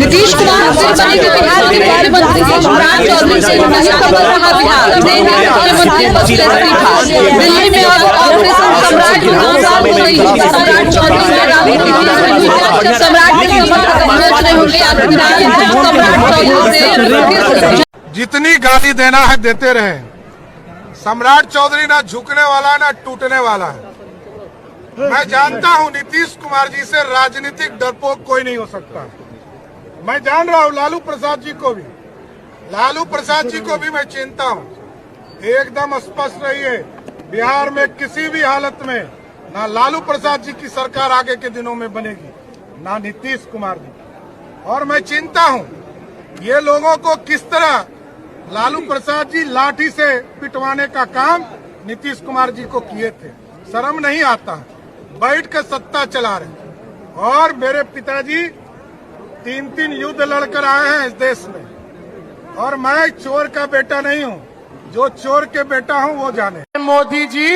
नीतीश कुमार बनेंगे बिहार के मुख्यमंत्री। सम्राट चौधरी से नहीं संभल रहा बिहार, देंगे मुख्यमंत्री पद से इस्तीफा। दिल्ली में अब ऑपरेशन सम्राट की नाकाम हो गई। सम्राट चौधरी से सम्राट के समर्थक पहुंच रहे होंगे। सम्राट चौधरी से जितनी गाली देना है देते रहे। सम्राट चौधरी ना झुकने वाला ना टूटने वाला है। मैं जानता हूं नीतीश कुमार जी से राजनीतिक डरपोक कोई नहीं हो सकता। मैं जान रहा हूं लालू प्रसाद जी को भी मैं चिंता हूं। एकदम स्पष्ट रहिए, बिहार में किसी भी हालत में ना लालू प्रसाद जी की सरकार आगे के दिनों में बनेगी, ना नीतीश कुमार जी। और मैं चिंता हूं ये लोगों को किस तरह लालू प्रसाद जी लाठी से पिटवाने का काम नीतीश कुमार जी को किए थे। शर्म नहीं आता, बैठ कर सत्ता चला रहे। और मेरे पिताजी 3 युद्ध लड़कर आए हैं इस देश में, और मैं चोर का बेटा नहीं हूं। जो चोर के बेटा हूं वो जाने। मोदी जी,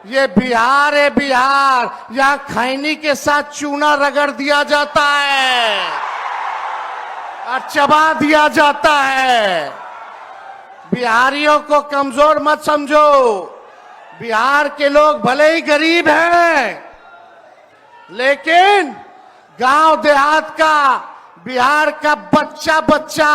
ये बिहार है बिहार, यहाँ खैनी के साथ चूना रगड़ दिया जाता है और चबा दिया जाता है। बिहारियों को कमजोर मत समझो। बिहार के लोग भले ही गरीब हैं, लेकिन गांव देहात का बिहार का बच्चा बच्चा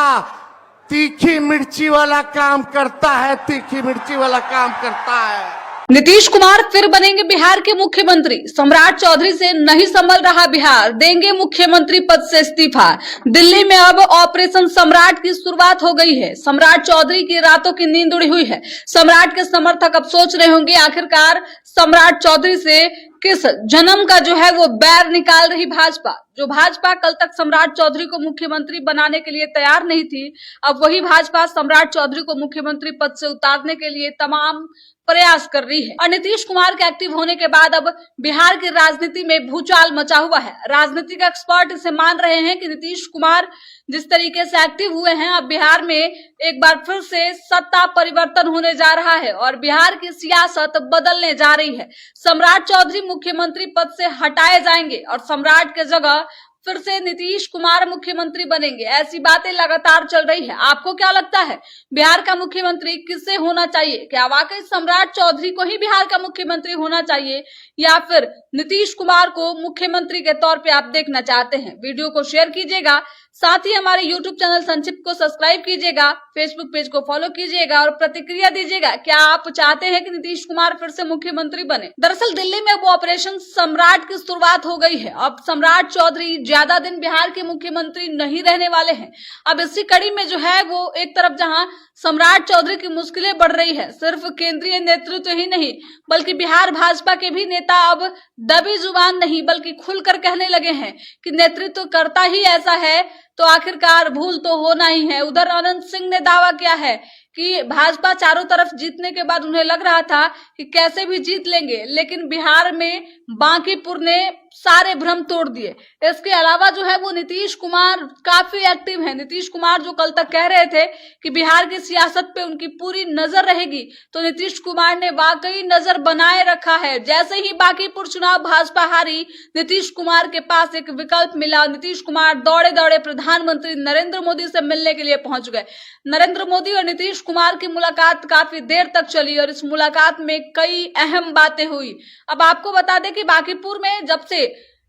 तीखी मिर्ची वाला काम करता है, तीखी मिर्ची वाला काम करता है। नीतीश कुमार फिर बनेंगे बिहार के मुख्यमंत्री। सम्राट चौधरी से नहीं संभल रहा बिहार, देंगे मुख्यमंत्री पद से इस्तीफा। दिल्ली में अब ऑपरेशन सम्राट की शुरुआत हो गई है। सम्राट चौधरी की रातों की नींद उड़ी हुई है। सम्राट के समर्थक अब सोच रहे होंगे आखिरकार सम्राट चौधरी से किस जन्म का जो है वो बैर निकाल रही भाजपा। जो भाजपा कल तक सम्राट चौधरी को मुख्यमंत्री बनाने के लिए तैयार नहीं थी, अब वही भाजपा सम्राट चौधरी को मुख्यमंत्री पद से उतारने के लिए तमाम प्रयास कर रही है। और नीतीश कुमार के एक्टिव होने के बाद अब बिहार की राजनीति में भूचाल मचा हुआ है। राजनीतिक एक्सपर्ट इसे मान रहे हैं कि नीतीश कुमार जिस तरीके से एक्टिव हुए हैं, अब बिहार में एक बार फिर से सत्ता परिवर्तन होने जा रहा है और बिहार की सियासत बदलने जा रही है। सम्राट चौधरी मुख्यमंत्री पद से हटाए जाएंगे और सम्राट के जगह फिर से नीतीश कुमार मुख्यमंत्री बनेंगे। ऐसी बातें लगातार चल रही है। आपको क्या लगता है, बिहार का मुख्यमंत्री किससे होना चाहिए? क्या वाकई सम्राट चौधरी को ही बिहार का मुख्यमंत्री होना चाहिए या फिर नीतीश कुमार को मुख्यमंत्री के तौर पे आप देखना चाहते हैं? वीडियो को शेयर कीजिएगा, साथ ही हमारे YouTube चैनल संक्षिप्त को सब्सक्राइब कीजिएगा, फेसबुक पेज को फॉलो कीजिएगा और प्रतिक्रिया दीजिएगा। क्या आप चाहते हैं कि नीतीश कुमार फिर से मुख्यमंत्री बने? दरअसल दिल्ली में वो ऑपरेशन सम्राट की शुरुआत हो गई है। अब सम्राट चौधरी ज्यादा दिन बिहार के मुख्यमंत्री नहीं रहने वाले हैं। अब इसी कड़ी में जो है वो एक तरफ जहां सम्राट चौधरी की मुश्किलें बढ़ रही है, सिर्फ केंद्रीय नेतृत्व ही नहीं बल्कि बिहार भाजपा के भी नेता अब दबी जुबान नहीं बल्कि खुलकर कहने लगे हैं कि नेतृत्व करता ही ऐसा है तो आखिरकार भूल तो होना ही है। उधर अनंत सिंह ने दावा किया है कि भाजपा चारों तरफ जीतने के बाद उन्हें लग रहा था कि कैसे भी जीत लेंगे, लेकिन बिहार में बांकीपुर ने सारे भ्रम तोड़ दिए। इसके अलावा जो है वो नीतीश कुमार काफी एक्टिव है। नीतीश कुमार जो कल तक कह रहे थे कि बिहार की सियासत पे उनकी पूरी नजर रहेगी, तो नीतीश कुमार ने वाकई नजर बनाए रखा है। जैसे ही बांकीपुर चुनाव भाजपा हारी, नीतीश कुमार के पास एक विकल्प मिला। नीतीश कुमार दौड़े दौड़े प्रधानमंत्री नरेंद्र मोदी से मिलने के लिए पहुंच गए। नरेंद्र मोदी और नीतीश कुमार की मुलाकात काफी देर तक चली और इस मुलाकात में कई अहम बातें हुई। अब आपको बता दें कि बांकीपुर में जब से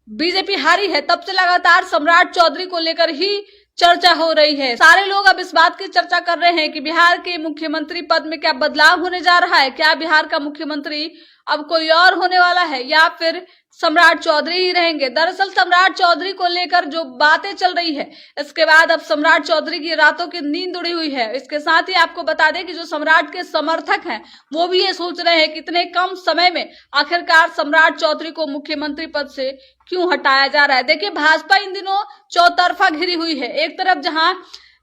बीजेपी हारी है तब से लगातार सम्राट चौधरी को लेकर ही चर्चा हो रही है। सारे लोग अब इस बात की चर्चा कर रहे हैं कि बिहार के मुख्यमंत्री पद में क्या बदलाव होने जा रहा है। क्या बिहार का मुख्यमंत्री अब कोई और होने वाला है या फिर सम्राट चौधरी ही रहेंगे। दरअसल सम्राट चौधरी को लेकर जो बातें चल रही है, इसके बाद अब सम्राट चौधरी की रातों की नींद उड़ी हुई है। इसके साथ ही आपको बता दें कि जो सम्राट के समर्थक हैं वो भी ये सोच रहे हैं कि इतने कम समय में आखिरकार सम्राट चौधरी को मुख्यमंत्री पद से क्यों हटाया जा रहा है। देखिए, भाजपा इन दिनों चौतरफा घिरी हुई है। एक तरफ जहां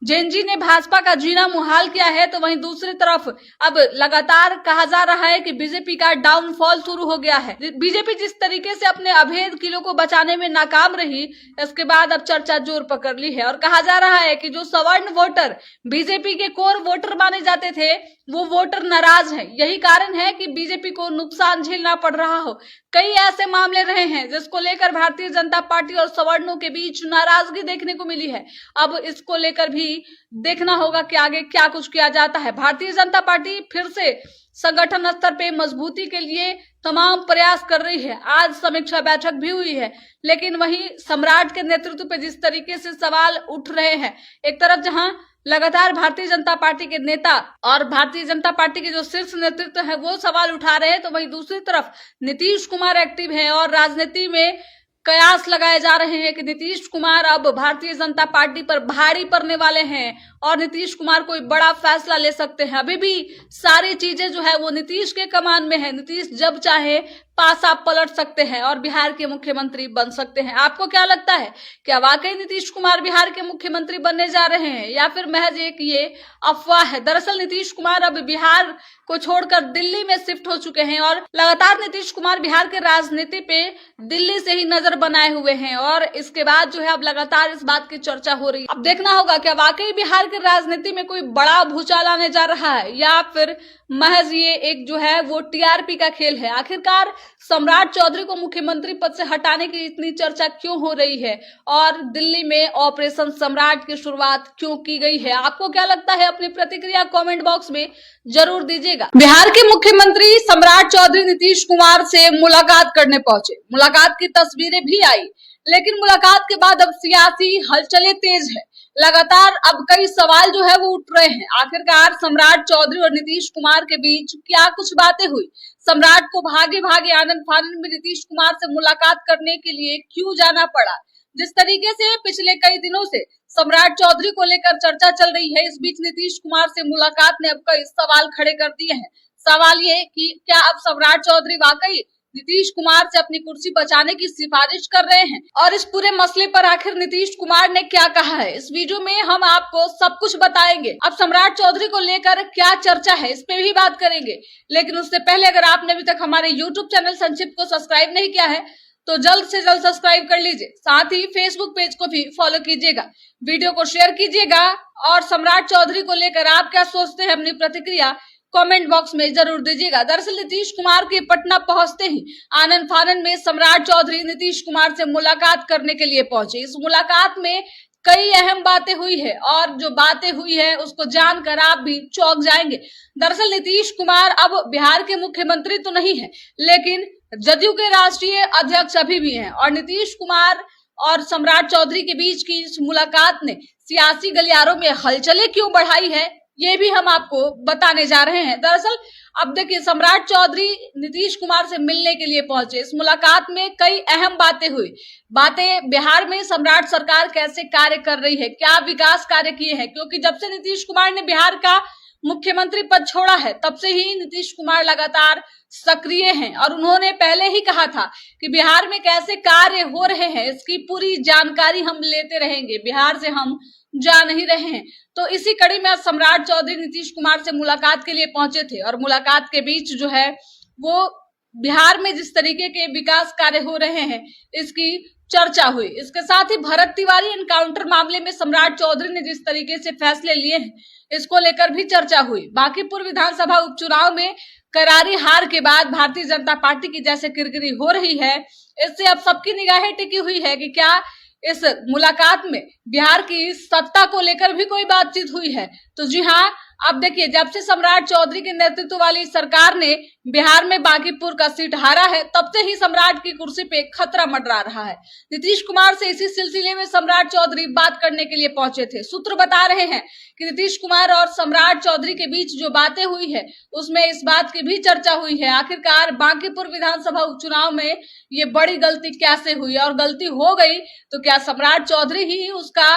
जेएनजी ने भाजपा का जीना मुहाल किया है, तो वहीं दूसरी तरफ अब लगातार कहा जा रहा है कि बीजेपी का डाउनफॉल शुरू हो गया है। बीजेपी जिस तरीके से अपने अभेद किलों को बचाने में नाकाम रही, इसके बाद अब चर्चा जोर पकड़ ली है और कहा जा रहा है कि जो सवर्ण वोटर बीजेपी के कोर वोटर माने जाते थे, वो वोटर नाराज है। यही कारण है कि बीजेपी को नुकसान झेलना पड़ रहा हो। कई ऐसे मामले रहे हैं जिसको लेकर भारतीय जनता पार्टी और सवर्णों के बीच नाराजगी देखने को मिली है। अब इसको लेकर भी देखना होगा कि आगे क्या कुछ किया जाता है। भारतीय जनता पार्टी फिर से संगठन स्तर पे मजबूती के लिए तमाम प्रयास कर रही है। आज समीक्षा बैठक भी हुई है, लेकिन वहीं सम्राट के नेतृत्व पे जिस तरीके से सवाल उठ रहे हैं, एक तरफ जहां लगातार भारतीय जनता पार्टी के नेता और भारतीय जनता पार्टी के जो शीर्ष नेतृत्व है वो सवाल उठा रहे हैं, तो वहीं दूसरी तरफ नीतीश कुमार एक्टिव है और राजनीति में कयास लगाए जा रहे हैं कि नीतीश कुमार अब भारतीय जनता पार्टी पर भारी पड़ने वाले हैं और नीतीश कुमार कोई बड़ा फैसला ले सकते हैं। अभी भी सारी चीजें जो है वो नीतीश के कमान में है। नीतीश जब चाहे पासा पलट सकते हैं और बिहार के मुख्यमंत्री बन सकते हैं। आपको क्या लगता है, क्या वाकई नीतीश कुमार बिहार के मुख्यमंत्री बनने जा रहे हैं या फिर महज एक ये अफवाह है? दरअसल नीतीश कुमार अब बिहार को छोड़कर दिल्ली में शिफ्ट हो चुके हैं और लगातार नीतीश कुमार बिहार के राजनीति पे दिल्ली से ही नजर बनाए हुए हैं और इसके बाद जो है अब लगातार इस बात की चर्चा हो रही है। अब देखना होगा क्या वाकई बिहार के राजनीति में कोई बड़ा भूचाल आने जा रहा है या फिर महज ये एक जो है वो टीआरपी का खेल है। आखिरकार सम्राट चौधरी को मुख्यमंत्री पद से हटाने की इतनी चर्चा क्यों हो रही है और दिल्ली में ऑपरेशन सम्राट की शुरुआत क्यों की गई है? आपको क्या लगता है? अपनी प्रतिक्रिया कमेंट बॉक्स में जरूर दीजिएगा। बिहार के मुख्यमंत्री सम्राट चौधरी नीतीश कुमार से मुलाकात करने पहुंचे। मुलाकात की तस्वीरें भी आई, लेकिन मुलाकात के बाद अब सियासी हलचलें तेज है। लगातार अब कई सवाल जो है वो उठ रहे हैं। आखिरकार सम्राट चौधरी और नीतीश कुमार के बीच क्या कुछ बातें हुई? सम्राट को भागे भागे आनंद फानंद में नीतीश कुमार से मुलाकात करने के लिए क्यों जाना पड़ा? जिस तरीके से पिछले कई दिनों से सम्राट चौधरी को लेकर चर्चा चल रही है, इस बीच नीतीश कुमार से मुलाकात ने अब कई सवाल खड़े कर दिए हैं। सवाल ये कि क्या अब सम्राट चौधरी वाकई नीतीश कुमार से अपनी कुर्सी बचाने की सिफारिश कर रहे हैं और इस पूरे मसले पर आखिर नीतीश कुमार ने क्या कहा है, इस वीडियो में हम आपको सब कुछ बताएंगे। अब सम्राट चौधरी को लेकर क्या चर्चा है, इस पे भी बात करेंगे। लेकिन उससे पहले अगर आपने अभी तक हमारे यूट्यूब चैनल संक्षिप्त को सब्सक्राइब नहीं किया है तो जल्द से जल्द सब्सक्राइब कर लीजिए। साथ ही फेसबुक पेज को भी फॉलो कीजिएगा, वीडियो को शेयर कीजिएगा और सम्राट चौधरी को लेकर आप क्या सोचते हैं अपनी प्रतिक्रिया कमेंट बॉक्स में जरूर दीजिएगा। दरअसल नीतीश कुमार के पटना पहुंचते ही आनंद फानंद में सम्राट चौधरी नीतीश कुमार से मुलाकात करने के लिए पहुंचे। इस मुलाकात में कई अहम बातें हुई है और जो बातें हुई है उसको जानकर आप भी चौंक जाएंगे। दरअसल नीतीश कुमार अब बिहार के मुख्यमंत्री तो नहीं है, लेकिन जदयू के राष्ट्रीय अध्यक्ष अभी भी हैं और नीतीश कुमार और सम्राट चौधरी के बीच की इस मुलाकात ने सियासी गलियारों में हलचलें क्यों बढ़ाई है, ये भी हम आपको बताने जा रहे हैं। दरअसल अब देखिए, सम्राट चौधरी नीतीश कुमार से मिलने के लिए पहुंचे। इस मुलाकात में कई अहम बातें हुई। बातें बिहार में सम्राट सरकार कैसे कार्य कर रही है, क्या विकास कार्य किए हैं, क्योंकि जब से नीतीश कुमार ने बिहार का मुख्यमंत्री पद छोड़ा है तब से ही नीतीश कुमार लगातार सक्रिय हैं और उन्होंने पहले ही कहा था कि बिहार में कैसे कार्य हो रहे हैं इसकी पूरी जानकारी हम लेते रहेंगे, बिहार से हम जा नहीं रहे हैं। तो इसी कड़ी में सम्राट चौधरी नीतीश कुमार से मुलाकात के लिए पहुंचे थे और मुलाकात के बीच जो है वो बिहार में जिस तरीके के विकास कार्य हो रहे हैं इसकी चर्चा हुई। इसके साथ ही भरत तिवारी एनकाउंटर मामले में सम्राट चौधरी ने जिस तरीके से फैसले लिए हैं इसको लेकर भी चर्चा हुई। बांकीपुर विधानसभा उपचुनाव में करारी हार के बाद भारतीय जनता पार्टी की जैसे किरकिरी हो रही है, इससे अब सबकी निगाहें टिकी हुई है कि क्या इस मुलाकात में बिहार की सत्ता को लेकर भी कोई बातचीत हुई है। तो जी हाँ, अब देखिए, जब से सम्राट चौधरी के नेतृत्व वाली सरकार ने बिहार में बांकीपुर का सीट हारा है, तब से ही सम्राट की कुर्सी पे खतरा मंडरा रहा है। नीतीश कुमार से इसी सिलसिले में सम्राट चौधरी बात करने के लिए पहुंचे थे। सूत्र बता रहे हैं कि नीतीश कुमार और सम्राट चौधरी के बीच जो बातें हुई है, उसमें इस बात की भी चर्चा हुई है, आखिरकार बांकीपुर विधानसभा उपचुनाव में ये बड़ी गलती कैसे हुई, और गलती हो गई तो क्या सम्राट चौधरी ही उसका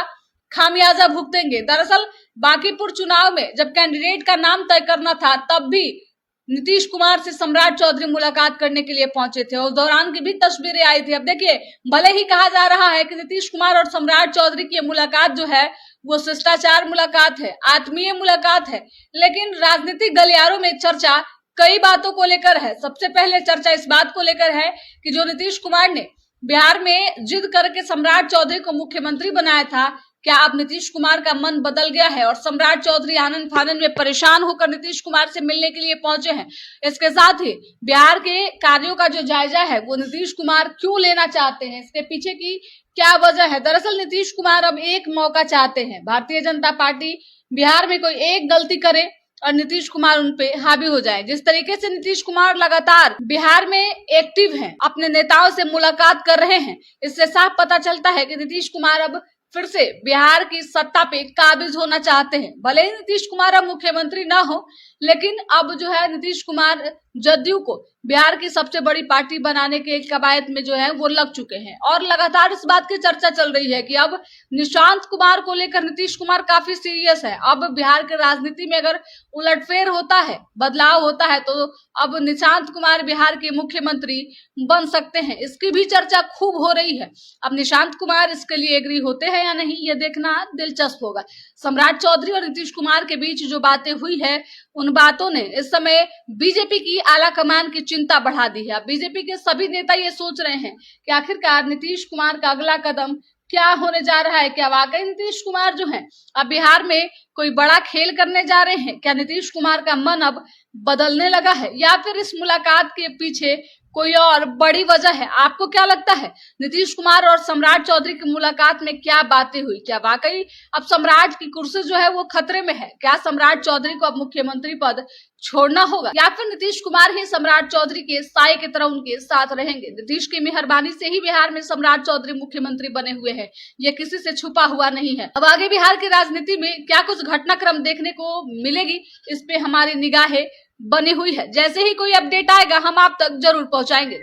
खामियाजा भुगतेंगे। दरअसल बांकीपुर चुनाव में जब कैंडिडेट का नाम तय करना था, तब भी नीतीश कुमार से सम्राट चौधरी मुलाकात करने के लिए पहुंचे थे, उस दौरान की भी तस्वीरें आई थी। अब देखिए, भले ही कहा जा रहा है कि नीतीश कुमार और सम्राट चौधरी की मुलाकात जो है वो शिष्टाचार मुलाकात है, आत्मीय मुलाकात है, लेकिन राजनीतिक गलियारों में चर्चा कई बातों को लेकर है। सबसे पहले चर्चा इस बात को लेकर है कि जो नीतीश कुमार ने बिहार में जिद करके सम्राट चौधरी को मुख्यमंत्री बनाया था, क्या अब नीतीश कुमार का मन बदल गया है और सम्राट चौधरी आनंद फानन में परेशान होकर नीतीश कुमार से मिलने के लिए पहुंचे हैं। इसके साथ ही बिहार के कार्यों का जो जायजा है वो नीतीश कुमार क्यों लेना चाहते हैं, इसके पीछे की क्या वजह है। दरअसल नीतीश कुमार अब एक मौका चाहते हैं, भारतीय जनता पार्टी बिहार में कोई एक गलती करे और नीतीश कुमार उन पे हावी हो जाए। जिस तरीके से नीतीश कुमार लगातार बिहार में एक्टिव हैं, अपने नेताओं से मुलाकात कर रहे हैं, इससे साफ पता चलता है कि नीतीश कुमार अब फिर से बिहार की सत्ता पे काबिज होना चाहते हैं। भले ही नीतीश कुमार अब मुख्यमंत्री ना हो, लेकिन अब जो है नीतीश कुमार जदयू को बिहार की सबसे बड़ी पार्टी बनाने के कवायद में जो है वो लग चुके हैं, और लगातार इस बात की चर्चा चल रही है कि अब निशांत कुमार को लेकर नीतीश कुमार काफी सीरियस है। अब बिहार के राजनीति में अगर उलटफेर होता है, बदलाव होता है, तो अब निशांत कुमार बिहार के मुख्यमंत्री बन सकते हैं। इसकी भी चर्चा खूब हो रही है। अब निशांत कुमार इसके लिए एग्री होते हैं या नहीं, ये देखना दिलचस्प होगा। सम्राट चौधरी और नीतीश कुमार के बीच जो बातें हुई है, उन बातों ने इस समय बीजेपी की आला कमान की चिंता बढ़ा दी है। बीजेपी के सभी नेता ये सोच रहे हैं कि आखिरकार नीतीश कुमार का अगला कदम क्या होने जा रहा है। क्या वाकई नीतीश कुमार जो है अब बिहार में कोई बड़ा खेल करने जा रहे हैं? क्या नीतीश कुमार का मन अब बदलने लगा है, या फिर इस मुलाकात के पीछे कोई और बड़ी वजह है? आपको क्या लगता है, नीतीश कुमार और सम्राट चौधरी की मुलाकात में क्या बातें हुई? क्या वाकई अब सम्राट की कुर्सी जो है वो खतरे में है? क्या सम्राट चौधरी को अब मुख्यमंत्री पद छोड़ना होगा, या फिर नीतीश कुमार ही सम्राट चौधरी के साए की तरह उनके साथ रहेंगे? नीतीश की मेहरबानी से ही बिहार में सम्राट चौधरी मुख्यमंत्री बने हुए हैं, ये किसी से छुपा हुआ नहीं है। अब आगे बिहार की राजनीति में क्या कुछ घटनाक्रम देखने को मिलेगी, इस पे हमारी निगाहें बनी हुई है। जैसे ही कोई अपडेट आएगा हम आप तक जरूर पहुंचाएंगे।